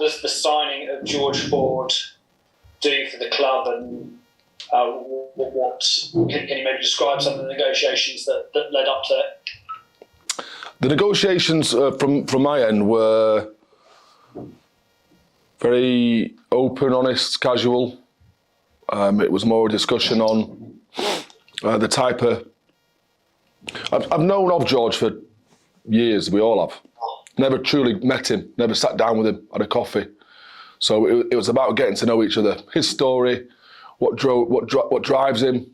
does the signing of George Ford do for the club, and what can you maybe describe some of the negotiations that led up to it? The negotiations from my end were very open, honest, casual. It was more a discussion on the type of... I've known of George for years, we all have. Never truly met him, never sat down with him, had a coffee. So it was about getting to know each other. His story, what drives him,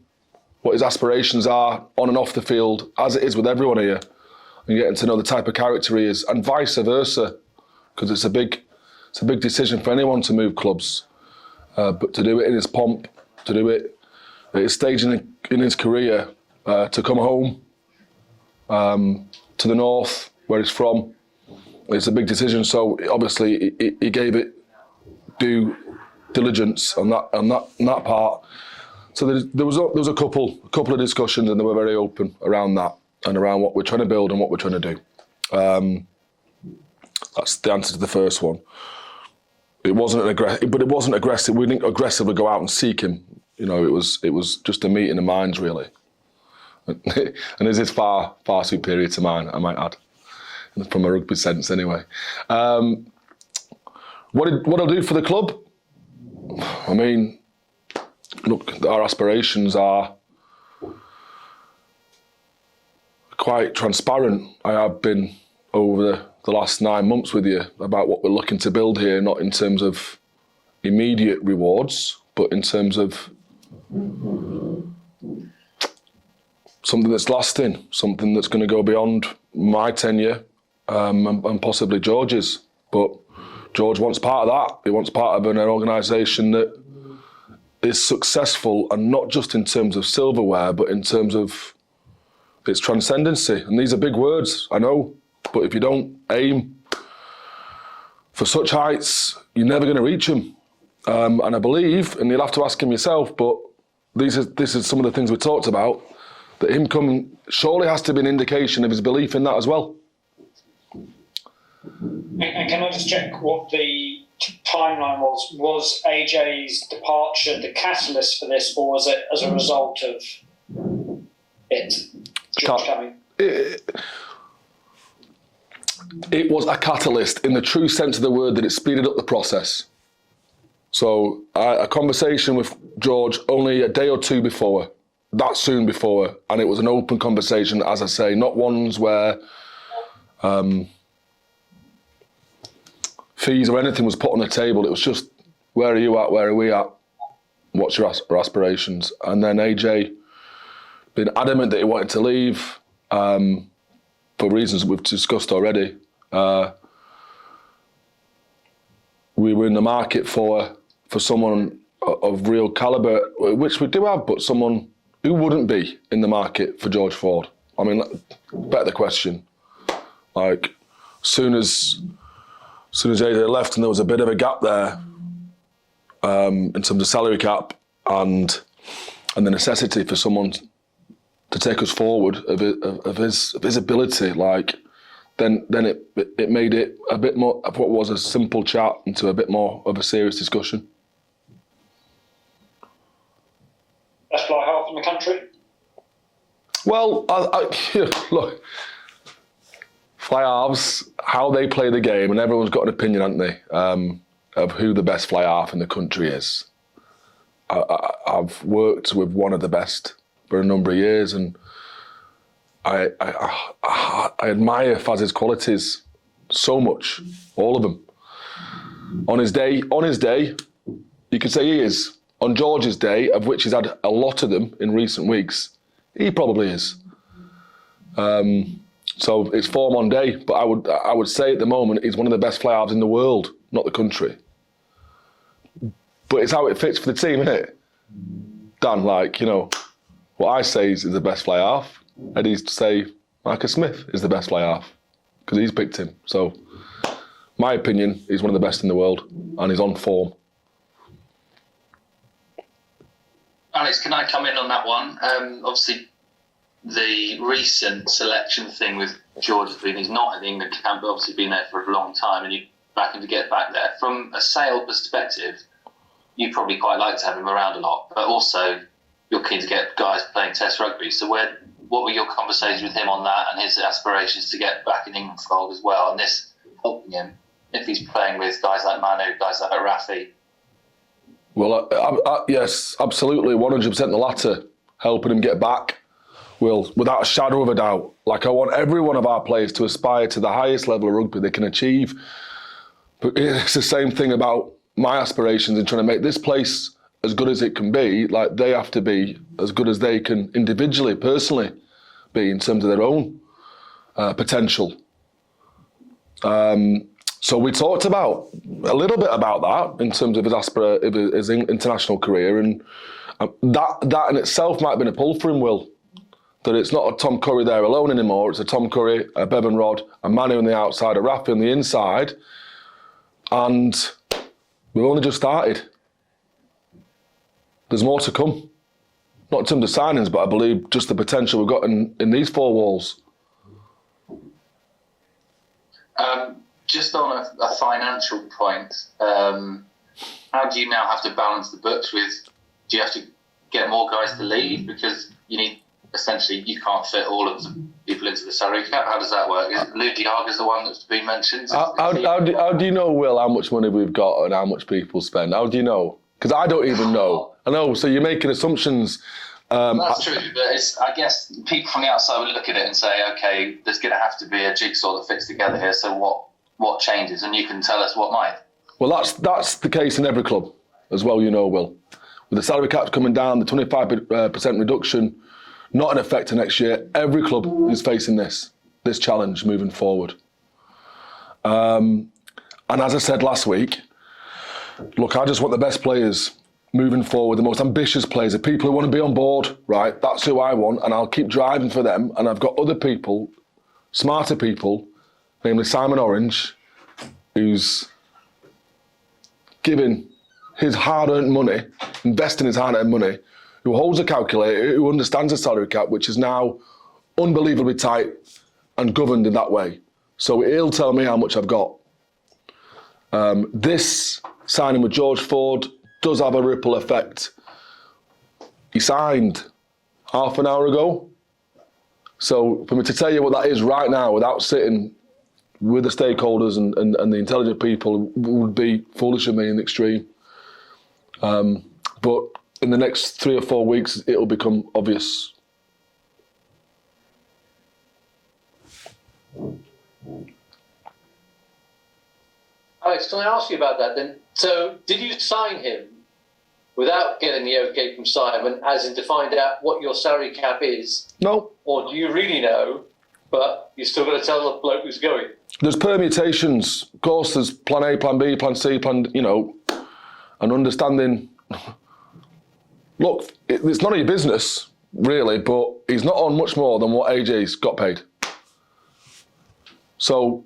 what his aspirations are on and off the field, as it is with everyone here. And getting to know the type of character he is, and vice versa, because it's a big decision for anyone to move clubs. But to do it in his pomp, to do it at his stage in his career, to come home to the north, where he's from, it's a big decision. So obviously he gave it due diligence on that part. So there was a couple of discussions, and they were very open around that and around what we're trying to build and what we're trying to do. That's the answer to the first one. It wasn't aggressive. We didn't aggressively go out and seek him. You know, it was just a meeting of minds, really. And his is far superior to mine, I might add, from a rugby sense, anyway. What I'll do for the club? I mean, look, our aspirations are quite transparent. I have been over the last 9 months with you about what we're looking to build here, not in terms of immediate rewards, but in terms of something that's lasting, something that's going to go beyond my tenure and possibly George's. But George wants part of that. He wants part of an organisation that is successful, and not just in terms of silverware, but in terms of its transcendency. And these are big words, I know, but if you don't aim for such heights, you're never going to reach them. And I believe, and you'll have to ask him yourself, but this is some of the things we talked about, that him coming surely has to be an indication of his belief in that as well. And can I just check what the timeline was? Was AJ's departure the catalyst for this, or was it as a result of George coming? It was a catalyst in the true sense of the word, that it speeded up the process. So a conversation with George only a day or two before, that soon before, and it was an open conversation, as I say, not ones where fees or anything was put on the table. It was just, where are you at, where are we at, what's your aspirations? And then AJ been adamant that he wanted to leave for reasons we've discussed already. We were in the market for someone of real calibre, which we do have, but someone who wouldn't be in the market for George Ford. I mean, better question. Like, soon as AJ left, and there was a bit of a gap there in terms of salary cap and the necessity for someone to take us forward of his ability, like, then it made it a bit more of what was a simple chat into a bit more of a serious discussion. Best fly half in the country? Well, look, fly halves, how they play the game, and everyone's got an opinion, haven't they, of who the best fly half in the country is. I've worked with one of the best for a number of years, and I admire Faz's qualities so much, all of them. On his day, you could say he is. On George's day, of which he's had a lot of them in recent weeks, he probably is. So it's form on day, but I would say at the moment he's one of the best fly halves in the world, not the country. But it's how it fits for the team, isn't it? Dan, like, you know, what I say is the best fly half. Eddie's say Marcus Smith is the best fly half because he's picked him. So, my opinion, he's one of the best in the world, and he's on form. Alex, can I come in on that one? Obviously, the recent selection thing with George, he's not in the England camp, but obviously been there for a long time, and you back and to get back there. From a sale perspective, you probably quite like to have him around a lot, but also you're keen to get guys playing Test rugby. So what were your conversations with him on that and his aspirations to get back in England fold as well, and this helping him if he's playing with guys like Manu, guys like Rafi? Well, yes, absolutely, 100% the latter, helping him get back. Will, without a shadow of a doubt. Like, I want every one of our players to aspire to the highest level of rugby they can achieve. But it's the same thing about my aspirations in trying to make this place as good as it can be. Like, they have to be as good as they can individually, personally be in terms of their own potential. So we talked about a little bit about that in terms of his international career, and that in itself might have been a pull for him, Will. That it's not a Tom Curry there alone anymore. It's a Tom Curry, a Bevan Rodd, a Manu on the outside, a Rafi on the inside. And we've only just started. There's more to come. Not in terms of signings, but I believe just the potential we've got in these four walls. Just on a financial point, how do you now have to balance the books with, do you have to get more guys to leave? Because essentially you can't fit all of the people into the salary cap. How does that work? Lou Diaga's the one that's been mentioned. How do you know, Will, how much money we've got and how much people spend? How do you know? Because I don't even know. I know, so you're making assumptions. That's true, but I guess people from the outside will look at it and say, okay, there's going to have to be a jigsaw that fits together here, so what changes? And you can tell us what might. Well, that's the case in every club as well, you know, Will. With the salary caps coming down, the 25% reduction, not in effect next year, every club is facing this challenge moving forward. And as I said last week, look, I just want the best players moving forward, the most ambitious players, the people who want to be on board, right? That's who I want, and I'll keep driving for them. And I've got other people, smarter people, namely Simon Orange, who's giving his hard-earned money, investing his hard-earned money, who holds a calculator, who understands the salary cap, which is now unbelievably tight and governed in that way. So he'll tell me how much I've got. This signing with George Ford does have a ripple effect. He signed half an hour ago. So for me to tell you what that is right now without sitting with the stakeholders and the intelligent people would be foolish of me in the extreme. But in the next 3 or 4 weeks, it'll become obvious. Alex, can I ask you about that then? So, did you sign him without getting the okay from Simon, as in to find out what your salary cap is? No. Or do you really know, but you're still going to tell the bloke who's going? There's permutations. Of course, there's plan A, plan B, plan C, and understanding. Look, it's none of your business, really, but he's not on much more than what AJ's got paid. So,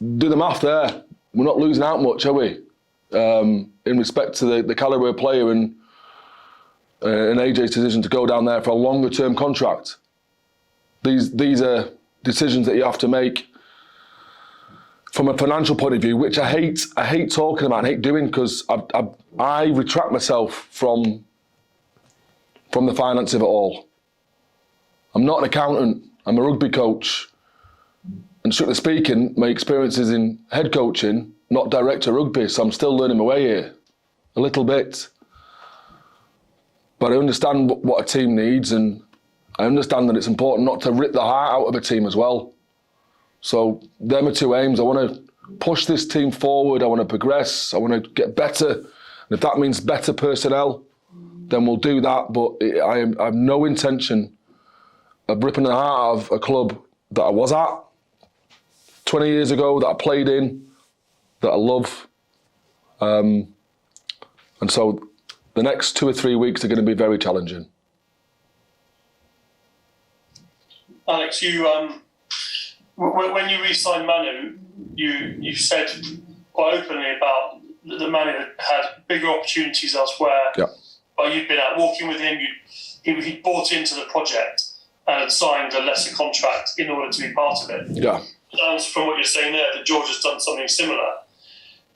do the math there. We're not losing out much, are we? In respect to the calibre of player and AJ's decision to go down there for a longer-term contract. These are decisions that you have to make from a financial point of view, which I hate talking about, I hate doing, because I retract myself from the finance of it all. I'm not an accountant, I'm a rugby coach. And strictly speaking, my experience is in head coaching, not director rugby, so I'm still learning my way here, a little bit. But I understand what a team needs, and I understand that it's important not to rip the heart out of a team as well. So they're my two aims. I want to push this team forward, I want to progress, I want to get better. And if that means better personnel, then we'll do that. But I have no intention of ripping the heart of a club that I was at 20 years ago, that I played in, that I love. And so the next 2 or 3 weeks are going to be very challenging. Alex, you when you re-signed Manu, you said quite openly about that Manu had bigger opportunities elsewhere. Yeah. But you'd been out walking with him, he bought into the project and had signed a lesser contract in order to be part of it. Yeah. Sounds from what you're saying there that George has done something similar.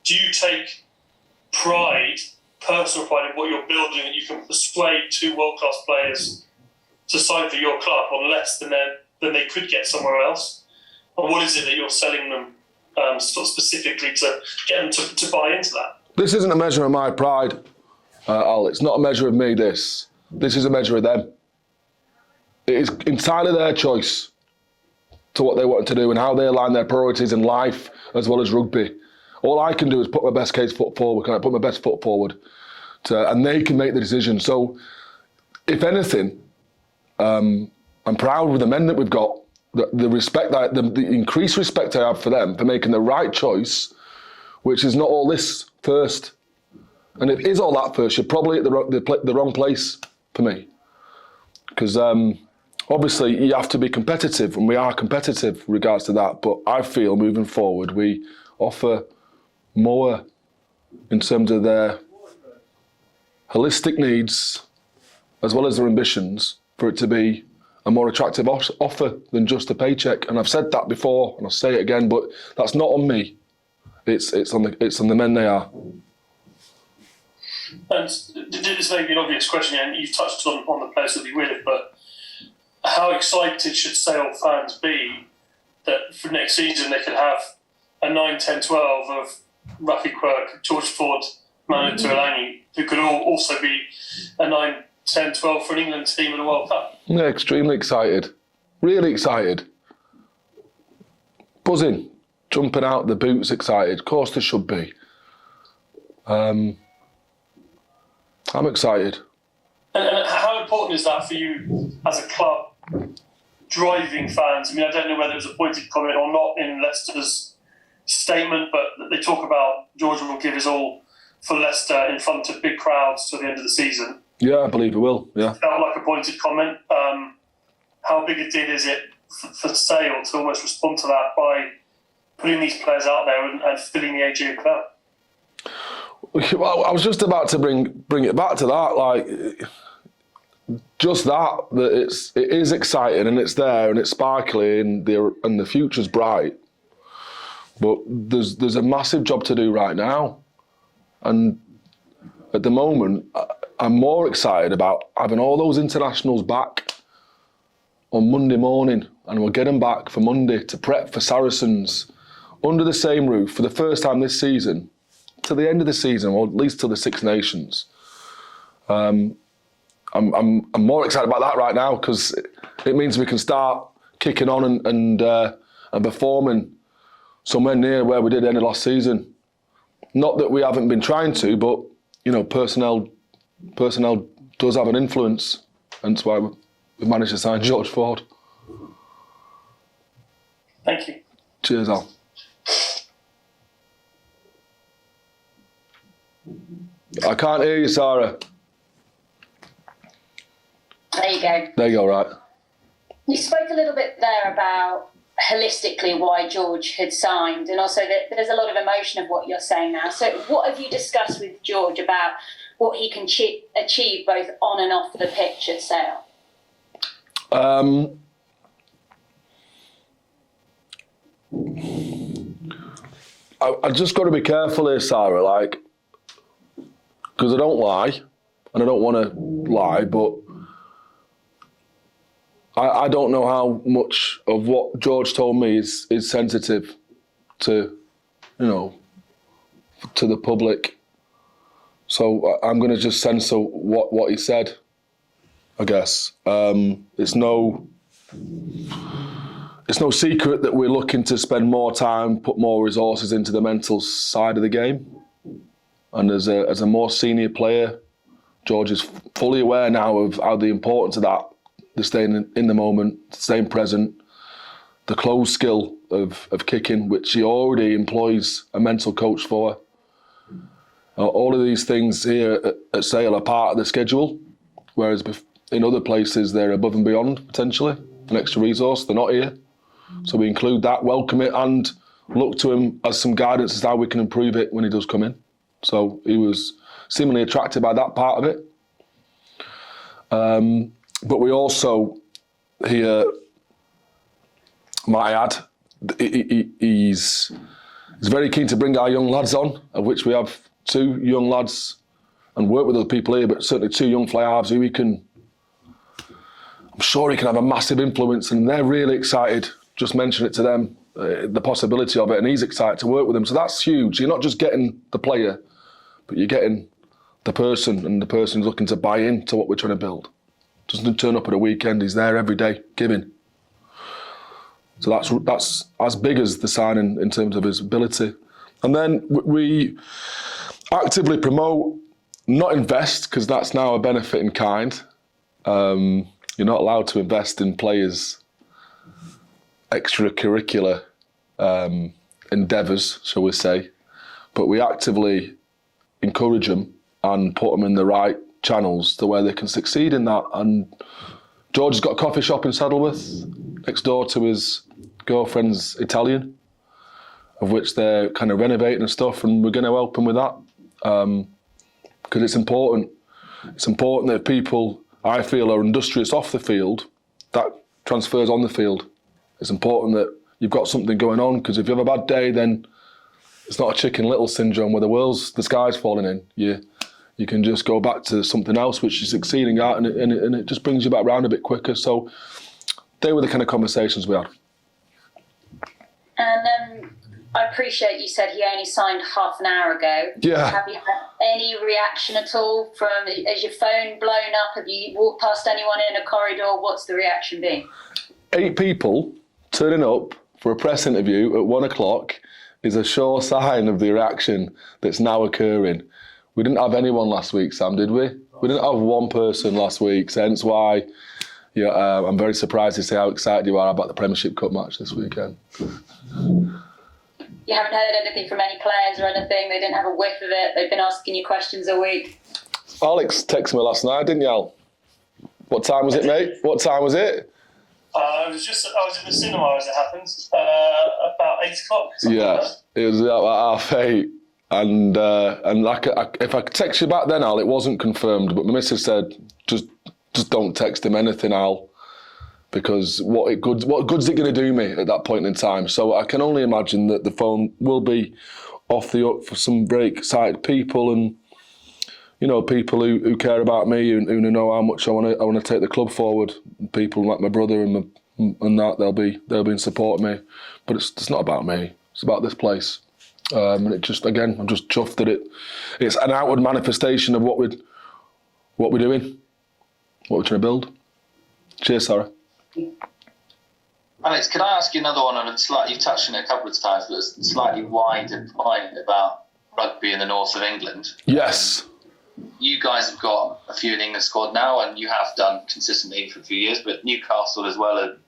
do you take pride, personal pride in what you're building, and you can persuade two world-class players to sign for your club on less than they could get somewhere else? Or what is it that you're selling them sort of specifically to get them to buy into that? This isn't a measure of my pride, Al. It's not a measure of me, this. This is a measure of them. It is entirely their choice to what they want to do and how they align their priorities in life as well as rugby. All I can do is put my best case foot forward. Can I put my best foot forward? And they can make the decision. So, if anything, I'm proud of the men that we've got. The respect, the increased respect I have for them for making the right choice, which is not all this first. And if it is all that first, you're probably at the wrong place for me. Because obviously you have to be competitive, and we are competitive with regards to that. But I feel moving forward, we offer more in terms of their holistic needs as well as their ambitions for it to be a more attractive offer than just a paycheck. And I've said that before, and I'll say it again, but that's not on me. It's on the men they are. And this may be an obvious question, and you've touched on the players that we with, but how excited should Sale fans be that for next season they could have a 9, 10, 12 of Rafi Quirk, George Ford, Manu Tuilagi, who could also be a 9, 10, 12 for an England team in the World Cup? Yeah, extremely excited. Really excited. Buzzing. Jumping out the boots excited. Of course there should be. I'm excited. And how important is that for you as a club, driving fans? I mean, I don't know whether it was a pointed comment or not in Leicester's statement, but they talk about George will give his all for Leicester in front of big crowds till the end of the season. Yeah, I believe it will, yeah. It felt like a pointed comment. How big a deal is it for Sale to almost respond to that by putting these players out there and filling the AGA Cup? Well, I was just about to bring it back to that, like just that it is exciting and it's there and it's sparkly and the future's bright. But there's a massive job to do right now, and at the moment I'm more excited about having all those internationals back on Monday morning, and we'll get them back for Monday to prep for Saracens under the same roof for the first time this season, to the end of the season, or at least to the Six Nations. I'm more excited about that right now because it means we can start kicking on and performing somewhere near where we did end of last season. Not that we haven't been trying to, but you know, personnel does have an influence, and that's why we managed to sign George Ford. Thank you. Cheers, Al. I can't hear you, Sarah. There you go. There you go, right. You spoke a little bit there about holistically why George had signed, and also that there's a lot of emotion of what you're saying now. So what have you discussed with George about what he can achieve both on and off the pitch at Sale? I just got to be careful here, Sarah, like, because I don't lie, and I don't want to lie, but I don't know how much of what George told me is sensitive to, you know, to the public. So I'm going to just censor what he said, I guess. It's no secret that we're looking to spend more time, put more resources into the mental side of the game. And as a more senior player, George is fully aware now of how the importance of that, the staying in the moment, staying present, the close skill of kicking, which he already employs a mental coach for. All of these things here at Sale are part of the schedule, whereas in other places they're above and beyond, potentially, an extra resource. They're not here. So we include that, welcome it, and look to him as some guidance as to how we can improve it when he does come in. So he was seemingly attracted by that part of it. But we also here, might I add, he's He's very keen to bring our young lads on, of which we have 2 young lads, and work with other people here, but certainly 2 young fly halves who I'm sure he can have a massive influence, and they're really excited. Just mention it to them, the possibility of it, and he's excited to work with them. So that's huge. You're not just getting the player, but you're getting the person, and the person's looking to buy into what we're trying to build. Doesn't turn up at a weekend, he's there every day, giving. So that's as big as the signing in terms of his ability. And then we actively promote, not invest, because that's now a benefit in kind. You're not allowed to invest in players' extracurricular endeavours, shall we say. But we actively encourage them and put them in the right channels to where they can succeed in that. And George has got a coffee shop in Saddleworth, next door to his girlfriend's Italian, of which they're kind of renovating and stuff, and we're going to help them with that. Because it's important. It's important that people, I feel, are industrious off the field, that transfers on the field. It's important that you've got something going on, because if you have a bad day, then it's not a Chicken Little syndrome where the sky's falling in. You can just go back to something else which you're succeeding at, and it just brings you back round a bit quicker. So they were the kind of conversations we had. And I appreciate you said he only signed half an hour ago. Yeah. Have you had any reaction at all has your phone blown up? Have you walked past anyone in a corridor? What's the reaction been? 8 people turning up for a press interview at 1 o'clock is a sure sign of the reaction that's now occurring. We didn't have anyone last week, Sam, did we? We didn't have one person last week, so hence why I'm very surprised to see how excited you are about the Premiership Cup match this weekend. You haven't heard anything from any players or anything? They didn't have a whiff of it? They've been asking you questions all week? Alex texted me last night, didn't you, Al? What time was it, mate? What time was it? I was in the cinema as it happens, about 8 o'clock. Yeah, it was about 8:30. And if I text you back then, Al, it wasn't confirmed, but my missus said, just don't text him anything, Al, because what good's it going to do me at that point in time? So I can only imagine that the phone will be off the up for some very excited people, and people who care about me, who know how much I want to take the club forward. People like my brother and that they'll be in support of me, but it's not about me. It's about this place. And it just, again, I'm just chuffed that it's an outward manifestation of what we're doing, what we're trying to build. Cheers, Sarah. Alex, can I ask you another one on you've touched on it a couple of times, but a slightly wider point about rugby in the north of England? Yes. You guys have got a few in the England squad now, and you have done consistently for a few years, but Newcastle as well have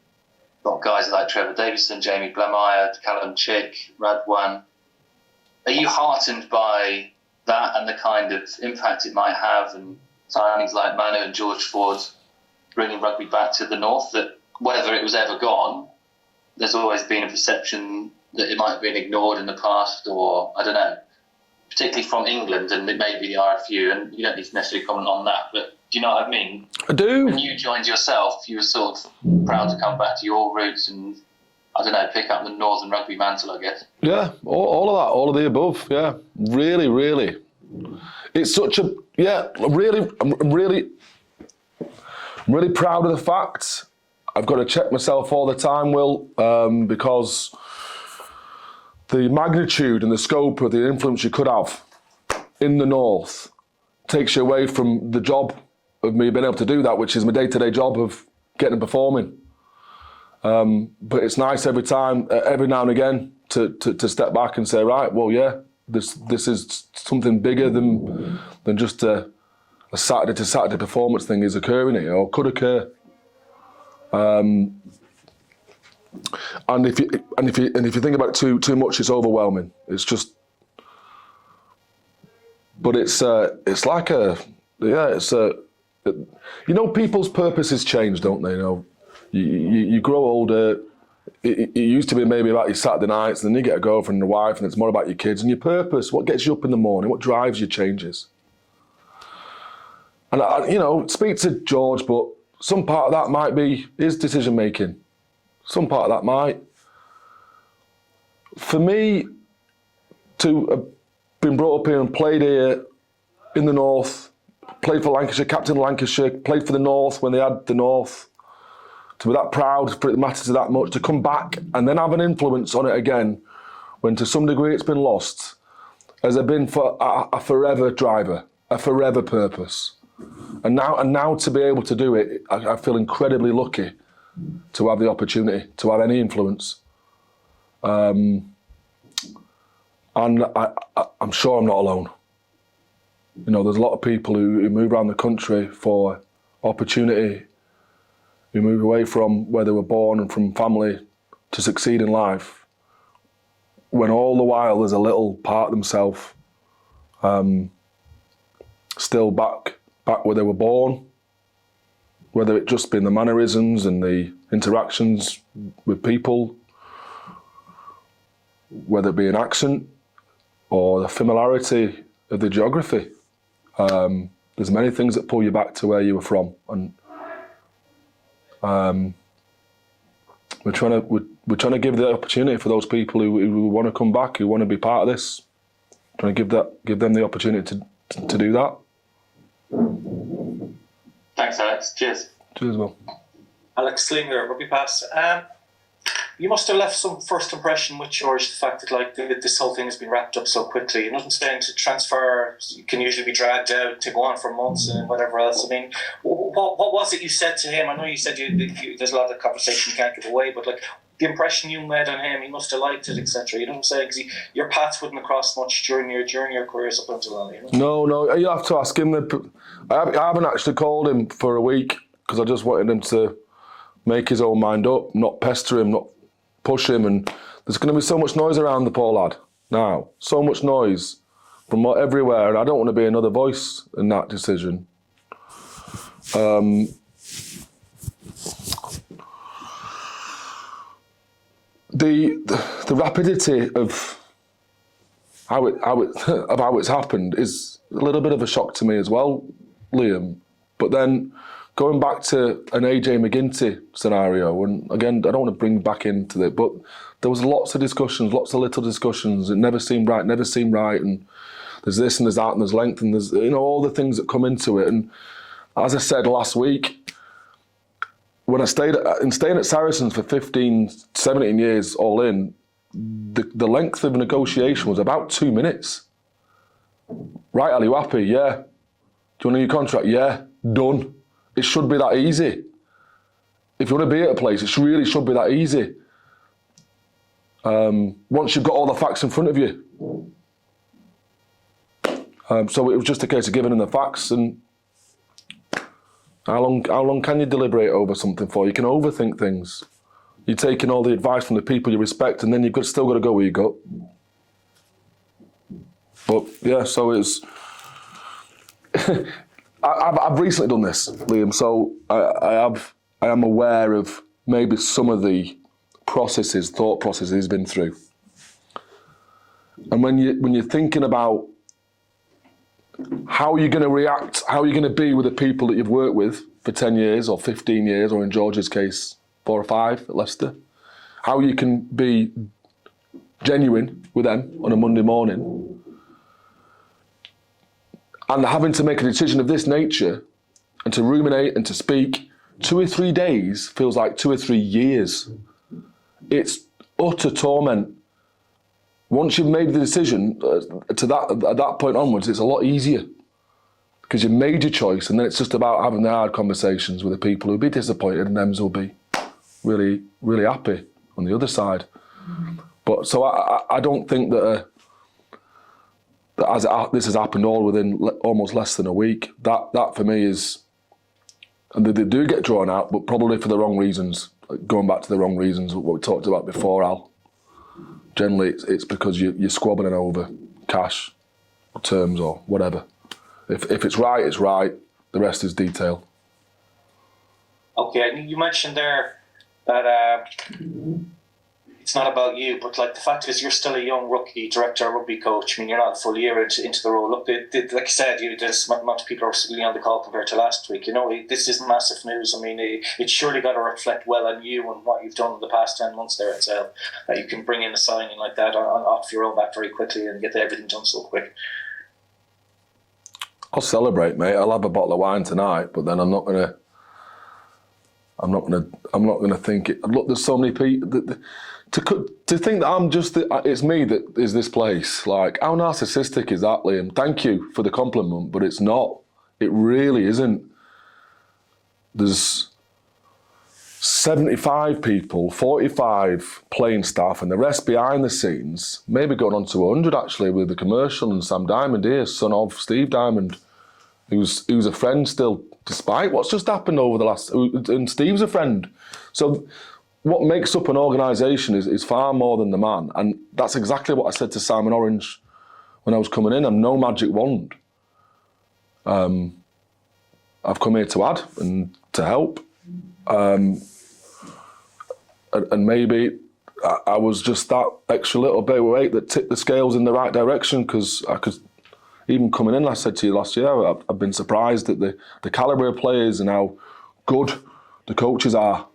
got guys like Trevor Davison, Jamie Blamire, Callum Chick, Radwan. Are you heartened by that and the kind of impact it might have, and signings like Manu and George Ford bringing rugby back to the north, that whether it was ever gone, there's always been a perception that it might have been ignored in the past, or I don't know, particularly from England, and it maybe there are a few, and you don't need to necessarily comment on that, but do you know what I mean? I do. When you joined yourself, you were sort of proud to come back to your roots and, I don't know, pick up the Northern rugby mantle, I guess. Yeah, all of that, all of the above, yeah. Really, really. It's such a, I'm really proud of the fact. I've got to check myself all the time, Will, because the magnitude and the scope of the influence you could have in the North takes you away from the job of me being able to do that, which is my day-to-day job of getting and performing. But it's nice every now and again, to step back and say, right, well, yeah, this is something bigger than just a Saturday to Saturday performance thing is occurring here, or could occur. And if you think about it too much, it's overwhelming. It's just, but it's like people's purposes change, don't they? You grow older. It used to be maybe about your Saturday nights, and then you get a girlfriend and a wife, and it's more about your kids and your purpose. What gets you up in the morning? What drives you changes. And speak to George, but some part of that might be his decision making. Some part of that might. For me, to have been brought up here and played here in the North, played for Lancashire, captain Lancashire, played for the North when they had the North, to be that proud for it matters to that much, to come back and then have an influence on it again, when to some degree it's been lost, has it been for a forever driver, a forever purpose. And now to be able to do it, I feel incredibly lucky to have the opportunity, to have any influence. And I'm sure I'm not alone. You know, there's a lot of people who move around the country for opportunity, who move away from where they were born and from family to succeed in life, when all the while there's a little part of themselves still back where they were born, whether it just been the mannerisms and the interactions with people, whether it be an accent or the familiarity of the geography. There's many things that pull you back to where you were from, and we're trying to give the opportunity for those people who want to come back, who want to be part of this. Trying to give them the opportunity to do that. Thanks, Alex. Cheers. Cheers, Will. Alex Slinger, Rugby Pass. You must have left some first impression with George, the fact that like this whole thing has been wrapped up so quickly. You're not saying to transfer, you can usually be dragged out to go on for months and whatever else. I mean, what was it you said to him? I know you said there's a lot of conversation you can't give away, but like the impression you made on him, he must have liked it, etc. You know what I'm saying? Because your paths wouldn't have crossed much during your careers up until then. You know? No, you have to ask him. I haven't actually called him for a week because I just wanted him to make his own mind up, not pester him, not push him. And there's going to be so much noise around the poor lad now, so much noise from everywhere, and I don't want to be another voice in that decision. The rapidity of how it's happened is a little bit of a shock to me as well, Liam. But then going back to an AJ McGinty scenario, and again, I don't want to bring back into it, but there was lots of discussions, lots of little discussions. It never seemed right, and there's this and there's that and there's length and there's all the things that come into it. And as I said last week, when staying at Sanderson for 15, 17 years all in, the length of negotiation was about 2 minutes. Right, Ali, you happy? Yeah. Do you want a new contract? Yeah. Done. It should be that easy. If you want to be at a place, it really should be that easy. Once you've got all the facts in front of you. So it was just a case of giving them the facts. And how long can you deliberate over something for? You can overthink things. You're taking all the advice from the people you respect, and then you've still got to go where you go. But yeah, so it's. I've recently done this, Liam. So I am aware of maybe some of the thought processes he's been through. And when you're thinking about how you're going to react, how you're going to be with the people that you've worked with for 10 years or 15 years, or in George's case, 4 or 5 at Leicester, how you can be genuine with them on a Monday morning, and having to make a decision of this nature and to ruminate and to speak 2 or 3 days feels like 2 or 3 years. It's utter torment. Once you've made the decision at that point onwards, it's a lot easier because you've made your choice, and then it's just about having the hard conversations with the people who'll be disappointed, and them will be really, really happy on the other side. But so I don't think that this has happened all within almost less than a week. That for me is, and they do get drawn out, but probably for the wrong reasons. Like going back to the wrong reasons, what we talked about before, Al. Generally, it's because you're squabbling over cash, or terms, or whatever. If it's right, it's right. The rest is detail. Okay, you mentioned there that it's not about you, but like the fact is you're still a young rookie director, rugby coach. I mean, you're not a full year into the role. Look, like you said, there's amount of people are sitting on the call compared to last week. You know, this is massive news. I mean, it's surely got to reflect well on you and what you've done in the past 10 months there at Sale, that you can bring in a signing like that off your own back very quickly and get everything done so quick. I'll celebrate, mate. I'll have a bottle of wine tonight, but then I'm not gonna think it. Look, there's so many people to think that I'm just. It's me that is this place. Like, how narcissistic is that, Liam? Thank you for the compliment, but it's not. It really isn't. There's 75 people, 45 playing staff, and the rest behind the scenes. Maybe going on to 100 actually with the commercial, and Sam Diamond here, son of Steve Diamond, who's a friend still, despite what's just happened over the last. And Steve's a friend, so what makes up an organisation is far more than the man, and that's exactly what I said to Simon Orange when I was coming in. I'm no magic wand. I've come here to add and to help. And maybe I was just that extra little bit of weight that tipped the scales in the right direction, because I could, even coming in, I said to you last year, I've been surprised at the calibre of players and how good the coaches are,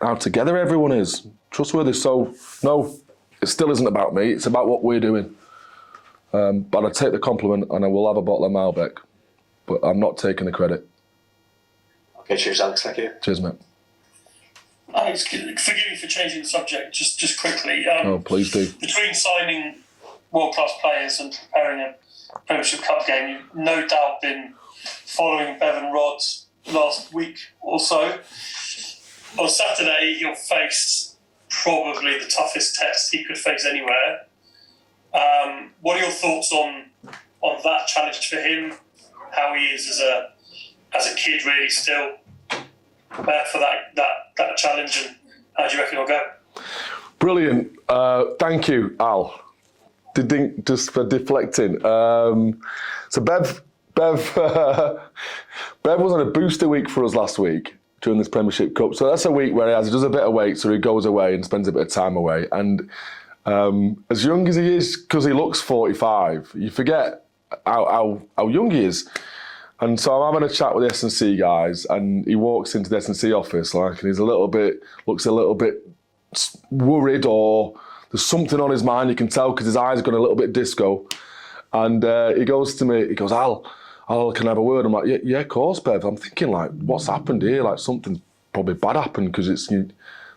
how together everyone is, trustworthy. So, no, it still isn't about me, it's about what we're doing. But I take the compliment and I will have a bottle of Malbec, but I'm not taking the credit. Okay, cheers, Alex. Thank you. Cheers, mate. Alex, forgive me for changing the subject just quickly. Please do. Between signing world-class players and preparing a Premiership Cup game, you've no doubt been following Bevan Rodd last week or so. On Saturday, he'll face probably the toughest test he could face anywhere. What are your thoughts on that challenge for him? How he is as a kid, really, still for that challenge, and how do you reckon he'll go? Brilliant. Thank you, Al. Just for deflecting. So Bev was on a booster week for us last week during this Premiership Cup. So that's a week where he does a bit of weight, so he goes away and spends a bit of time away. And as young as he is, because he looks 45, you forget how young he is. And so I'm having a chat with the S&C guys, and he walks into the S&C office and he's looks a little bit worried, or there's something on his mind. You can tell because his eyes gone a little bit disco. And he goes to me, he goes, Al, can I have a word? I'm like, yeah, of course, Bev. I'm thinking, like, what's happened here? Like, something's probably bad happened, because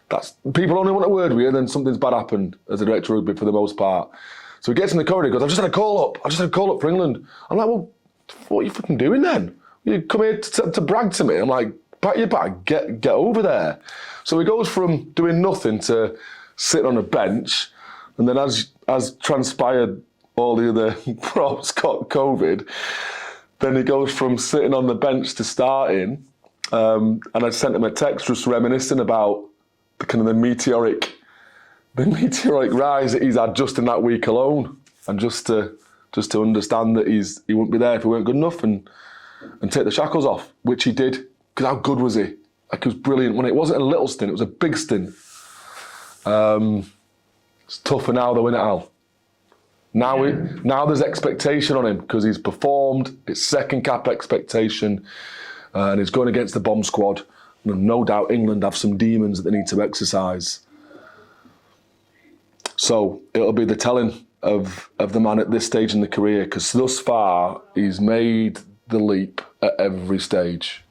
that's people only want a word with you, then something's bad happened as a director of rugby for the most part. So he gets in the corridor, he goes, I've just had a call up for England. I'm like, well, what are you fucking doing then? You come here to brag to me. I'm like, pack your bag, get over there. So he goes from doing nothing to sitting on a bench, and then as transpired, all the other props got COVID. Then he goes from sitting on the bench to starting, and I sent him a text just reminiscing about the meteoric rise that he's had just in that week alone, and just to understand that he wouldn't be there if he weren't good enough, and take the shackles off, which he did. Because how good was he? Like, it was brilliant. When it wasn't a little stint, it was a big stint. It's tougher now though, isn't it, Al? Now there's expectation on him because he's performed. It's second cap expectation, and he's going against the bomb squad. And no doubt England have some demons that they need to exercise. So it'll be the telling of the man at this stage in the career, because thus far he's made the leap at every stage,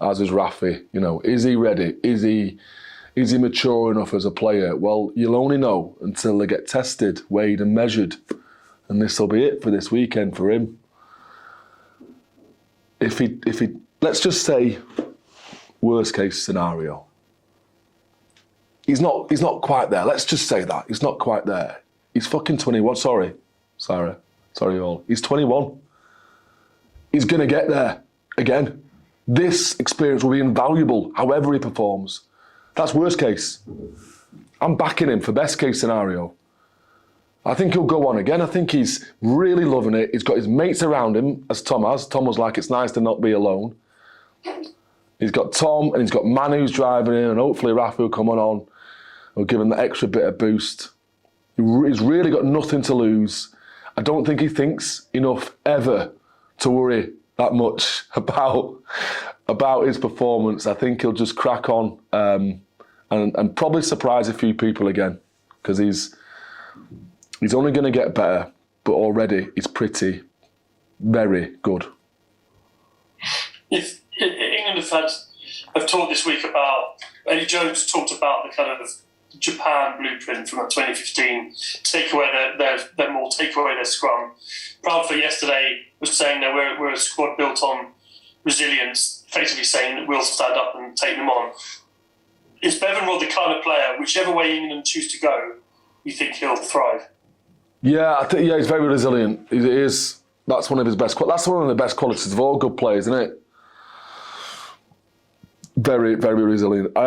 as is Rafi. Is he ready? Is he mature enough as a player? Well, you'll only know until they get tested, weighed and measured. And this will be it for this weekend for him. If he let's just say, worst case scenario, he's not quite there. Let's just say that. He's not quite there. He's fucking 21. Sorry, Sarah. Sorry, all. He's 21. He's going to get there again. This experience will be invaluable, however he performs. That's worst case. I'm backing him for best case scenario. I think he'll go on again. I think he's really loving it. He's got his mates around him, as Tom has. Tom was like, it's nice to not be alone. He's got Tom and he's got Manu who's driving him, and hopefully Rafa will come on. will give him that extra bit of boost. He's really got nothing to lose. I don't think he thinks enough ever to worry that much about his performance. I think he'll just crack on and probably surprise a few people again, because he's only going to get better, but already he's pretty, very good. If England have talked this week about, Eddie Jones talked about the kind of Japan blueprint from 2015, take away their scrum. Proudfoot yesterday was saying that we're a squad built on resilience, effectively saying that we'll stand up and take them on. Is Bevan Rodd the kind of player, whichever way England choose to go, you think he'll thrive? Yeah, I think he's very resilient. He is. That's one of his best. That's one of the best qualities of all good players, isn't it? Very, very resilient.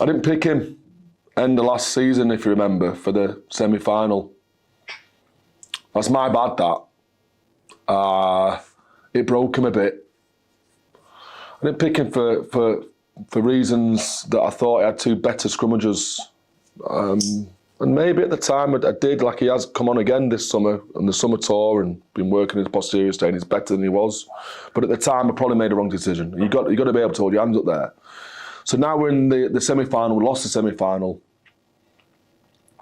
I didn't pick him end of last season, if you remember, for the semi-final. That's my bad, that. It broke him a bit. I didn't pick him for reasons that I thought he had two better scrummagers. And maybe at the time I did, like he has come on again this summer on the summer tour and been working his posterior strain. He's better than he was. But at the time I probably made a wrong decision. You got to be able to hold your hands up there. So now we're in the semi-final. We lost the semi-final.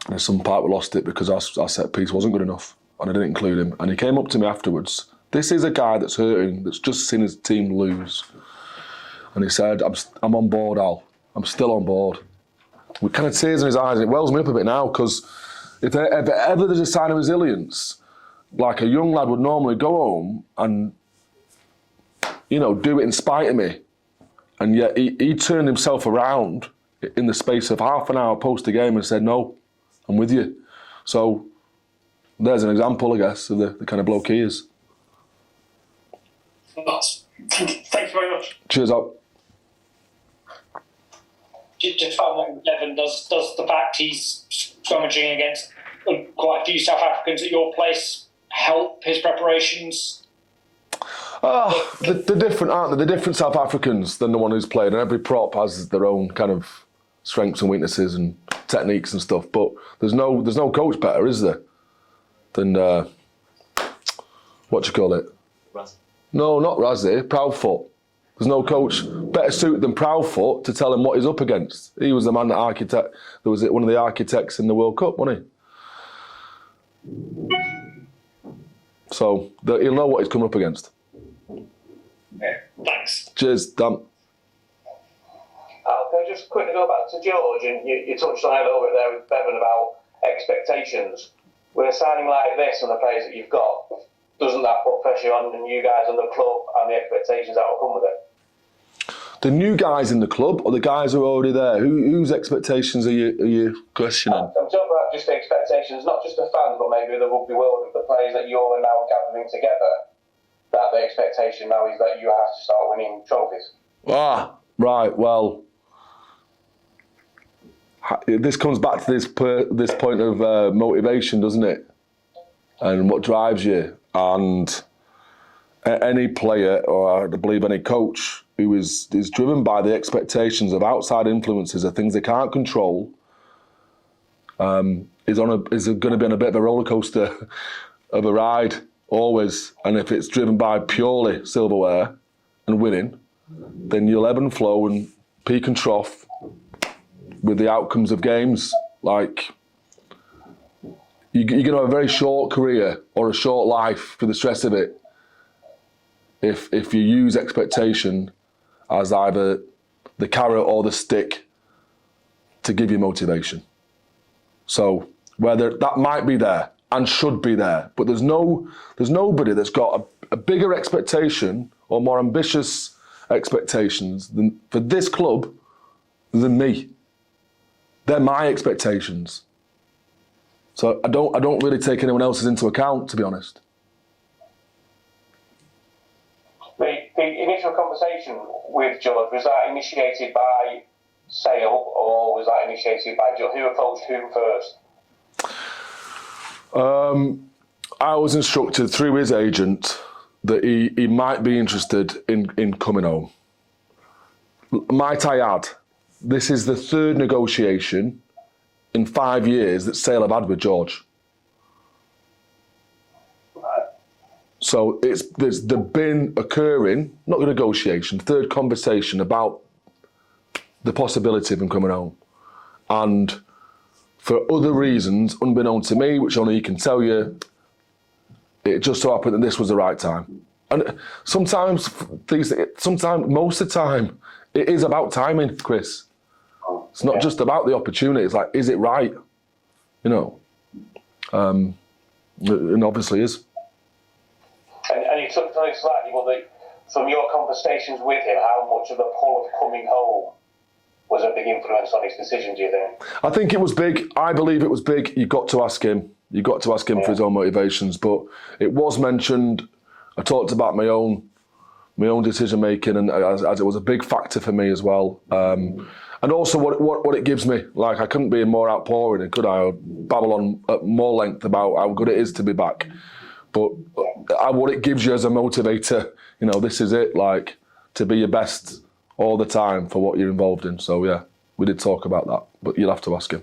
There's some part we lost it because our set piece wasn't good enough, and I didn't include him. And he came up to me afterwards. This is a guy that's hurting, that's just seen his team lose. And he said, I'm on board, Al. I'm still on board. With kind of tears in his eyes, and it wells me up a bit now, because if ever there's a sign of resilience, like a young lad would normally go home and, do it in spite of me. And yet he turned himself around in the space of half an hour post the game and said, no, I'm with you. So there's an example, I guess, of the kind of bloke he is. Thank you very much. Cheers up. Just found that Bevan, does the fact he's scrummaging against quite a few South Africans at your place help his preparations? They're different, aren't they? They're different South Africans than the one who's played, and every prop has their own kind of strengths and weaknesses and techniques and stuff. But there's no coach better, is there, than what do you call it? Raz. No, not Razzie. Proudfoot. There's no coach better suited than Proudfoot to tell him what he's up against. He was the man that there was one of the architects in the World Cup, wasn't he? So he'll know what he's coming up against. Yeah, thanks. Cheers, Dan. Can I just quickly go back to George, and you touched on it a little bit there with Bevan about expectations. With a signing like this and the players that you've got, doesn't that put pressure on you guys and the club and the expectations that will come with it? The new guys in the club or the guys who are already there? Whose expectations are you questioning? I'm talking about just the expectations, not just the fans, but maybe the rugby world of the players that you're now gathering together. That the expectation now is that you have to start winning trophies. Right. Well, this comes back to this point of motivation, doesn't it? And what drives you. And any player, or I believe any coach, who is driven by the expectations of outside influences, of things they can't control, is going to be on a bit of a roller coaster of a ride always. And if it's driven by purely silverware and winning, then you'll ebb and flow and peak and trough with the outcomes of games. Like, you're going to have a very short career or a short life for the stress of it if you use expectation as either the carrot or the stick to give you motivation. So whether that might be there and should be there, but there's nobody that's got a bigger expectation or more ambitious expectations for this club than me. They're my expectations. So I don't really take anyone else's into account, to be honest. The initial conversation with George, was that initiated by Sale or was that initiated by George? Who approached who first? I was instructed through his agent that he might be interested in coming home. Might I add, this is the third negotiation in 5 years that Sale have had with George. So there's been occurring, not a negotiation, third conversation about the possibility of him coming home. And for other reasons, unbeknown to me, which only he can tell you, it just so happened that this was the right time. And sometimes, most of the time, it is about timing, Chris. It's not just about the opportunity. It's like, is it right? You know, and obviously is. And you touched on it slightly, but from your conversations with him, how much of the pull of coming home was a big influence on his decision, do you think? I think it was big. I believe it was big. You got to ask him. You got to ask him for his own motivations. But it was mentioned. I talked about my own decision making, and as it was a big factor for me as well. And also what it gives me. Like, I couldn't be more outpouring, and could I babble on at more length about how good it is to be back. But what it gives you as a motivator, you know, this is it. Like, to be your best all the time for what you're involved in. So yeah, we did talk about that, but you'll have to ask him.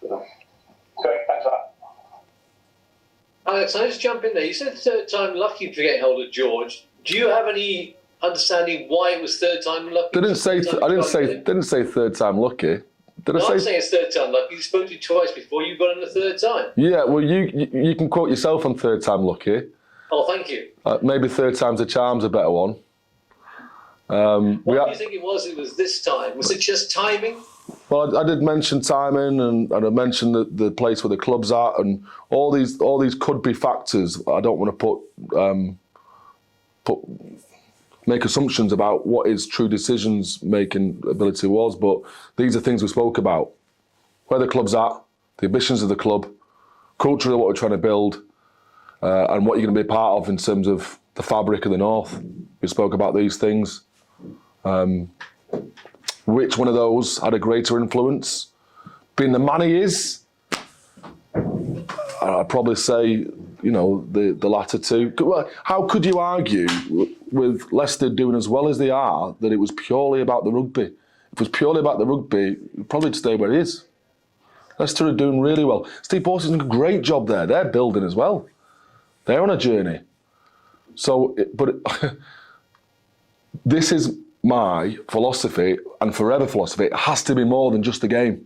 Great, thanks for that. Alex, I just jump in there. You said third time lucky for getting hold of George. Do you have any understanding why it was third time lucky? I didn't say third time lucky. I'm saying it's third time lucky. You spoke to you twice before. You got him the third time. Yeah, well, you can quote yourself on third time lucky. Oh, thank you. Maybe third time's a charm's a better one. What do you think it was? It was this time. Was it just timing? Well, I did mention timing, and I mentioned the place where the club's at, and all these could be factors. I don't want to make assumptions about what his true decisions making ability was, but these are things we spoke about: where the club's at, the ambitions of the club, culturally what we're trying to build, and what you're going to be a part of in terms of the fabric of the North. We spoke about these things. Which one of those had a greater influence? Being the man he is, I'd probably say, you know, the latter two. How could you argue with Leicester doing as well as they are that it was purely about the rugby? If it was purely about the rugby, it'd probably stay where it is. Leicester are doing really well. Steve Borst's doing a great job there. They're building as well. They're on a journey. So, this is my philosophy and forever philosophy. It has to be more than just a game.